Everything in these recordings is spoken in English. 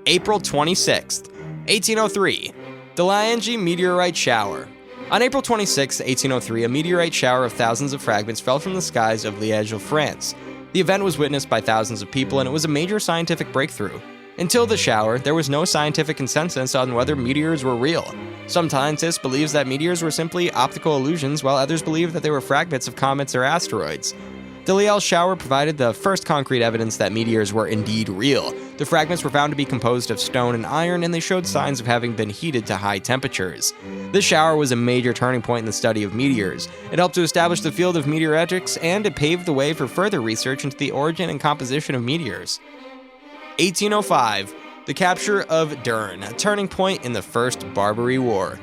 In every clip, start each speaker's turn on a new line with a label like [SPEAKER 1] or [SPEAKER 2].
[SPEAKER 1] April 26th, 1803, the Liège meteorite shower. On April 26, 1803, a meteorite shower of thousands of fragments fell from the skies of Liège, France. The event was witnessed by thousands of people, and it was a major scientific breakthrough. Until the shower, there was no scientific consensus on whether meteors were real. Some scientists believed that meteors were simply optical illusions, while others believed that they were fragments of comets or asteroids. The Liège shower provided the first concrete evidence that meteors were indeed real. The fragments were found to be composed of stone and iron, and they showed signs of having been heated to high temperatures. This shower was a major turning point in the study of meteors. It helped to establish the field of meteoritics, and it paved the way for further research into the origin and composition of meteors. 1805, the capture of Dern, a turning point in the First Barbary War.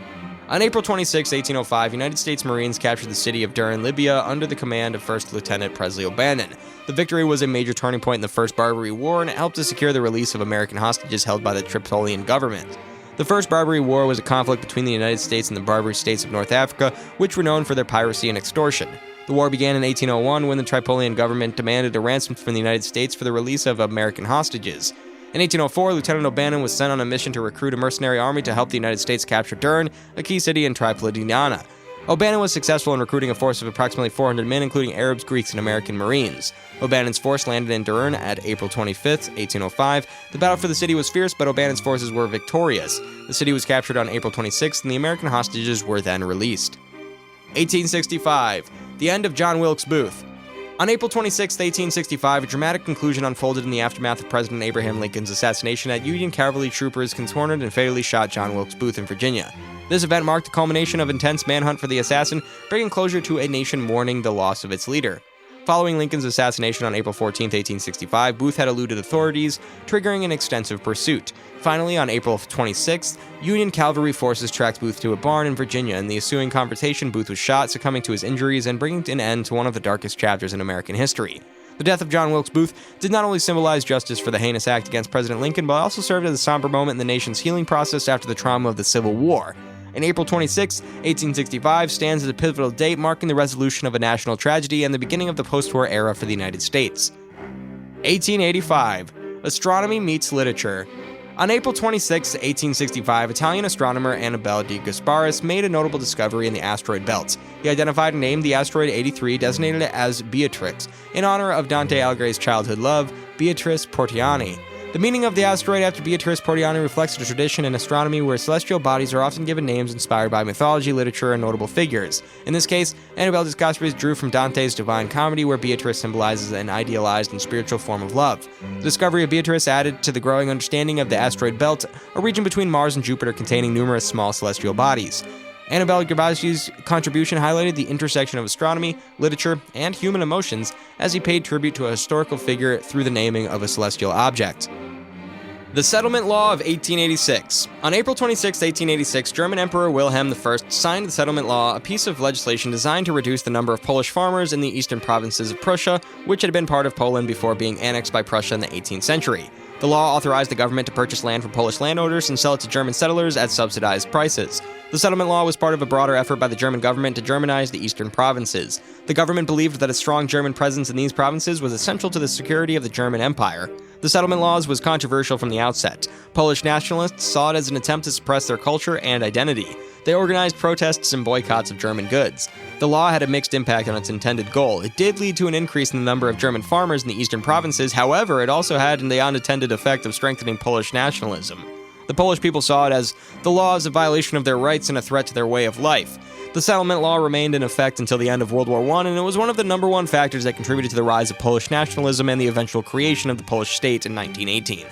[SPEAKER 1] On April 26, 1805, United States Marines captured the city of Dern, Libya, under the command of First Lieutenant Presley O'Bannon. The victory was a major turning point in the First Barbary War, and it helped to secure the release of American hostages held by the Tripolitan government. The First Barbary War was a conflict between the United States and the Barbary states of North Africa, which were known for their piracy and extortion. The war began in 1801 when the Tripolitan government demanded a ransom from the United States for the release of American hostages. In 1804, Lieutenant O'Bannon was sent on a mission to recruit a mercenary army to help the United States capture Dern, a key city in Tripolitania. O'Bannon was successful in recruiting a force of approximately 400 men, including Arabs, Greeks, and American Marines. O'Bannon's force landed in Dern at April 25, 1805. The battle for the city was fierce, but O'Bannon's forces were victorious. The city was captured on April 26, and the American hostages were then released. 1865, the end of John Wilkes Booth. On April 26, 1865, a dramatic conclusion unfolded in the aftermath of President Abraham Lincoln's assassination as Union cavalry troopers cornered and fatally shot John Wilkes Booth in Virginia. This event marked the culmination of intense manhunt for the assassin, bringing closure to a nation mourning the loss of its leader. Following Lincoln's assassination on April 14, 1865, Booth had eluded authorities, triggering an extensive pursuit. Finally, on April 26th, Union cavalry forces tracked Booth to a barn in Virginia. In the ensuing confrontation, Booth was shot, succumbing to his injuries and bringing an end to one of the darkest chapters in American history. The death of John Wilkes Booth did not only symbolize justice for the heinous act against President Lincoln, but also served as a somber moment in the nation's healing process after the trauma of the Civil War. And April 26, 1865 stands as a pivotal date marking the resolution of a national tragedy and the beginning of the post-war era for the United States. 1885, astronomy meets literature. On April 26, 1865, Italian astronomer Annibale de Gasparis made a notable discovery in the asteroid belt. He identified and named the asteroid 83, designated it as Beatrix, in honor of Dante Alighieri's childhood love, Beatrice Portiani. The meaning of the asteroid after Beatrice Portiani reflects a tradition in astronomy where celestial bodies are often given names inspired by mythology, literature, and notable figures. In this case, Annibale de Gasparis drew from Dante's Divine Comedy, where Beatrice symbolizes an idealized and spiritual form of love. The discovery of Beatrice added to the growing understanding of the asteroid belt, a region between Mars and Jupiter containing numerous small celestial bodies. Annibale de Gasparis' contribution highlighted the intersection of astronomy, literature, and human emotions as he paid tribute to a historical figure through the naming of a celestial object. The Settlement Law of 1886. On April 26, 1886, German Emperor Wilhelm I signed the Settlement Law, a piece of legislation designed to reduce the number of Polish farmers in the eastern provinces of Prussia, which had been part of Poland before being annexed by Prussia in the 18th century. The law authorized the government to purchase land from Polish landowners and sell it to German settlers at subsidized prices. The settlement law was part of a broader effort by the German government to Germanize the eastern provinces. The government believed that a strong German presence in these provinces was essential to the security of the German Empire. The settlement laws was controversial from the outset. Polish nationalists saw it as an attempt to suppress their culture and identity. They organized protests and boycotts of German goods. The law had a mixed impact on its intended goal. It did lead to an increase in the number of German farmers in the eastern provinces. However, it also had the unintended effect of strengthening Polish nationalism. The Polish people saw it as the law as a violation of their rights and a threat to their way of life. The settlement law remained in effect until the end of World War I, and it was one of the #1 factors that contributed to the rise of Polish nationalism and the eventual creation of the Polish state in 1918.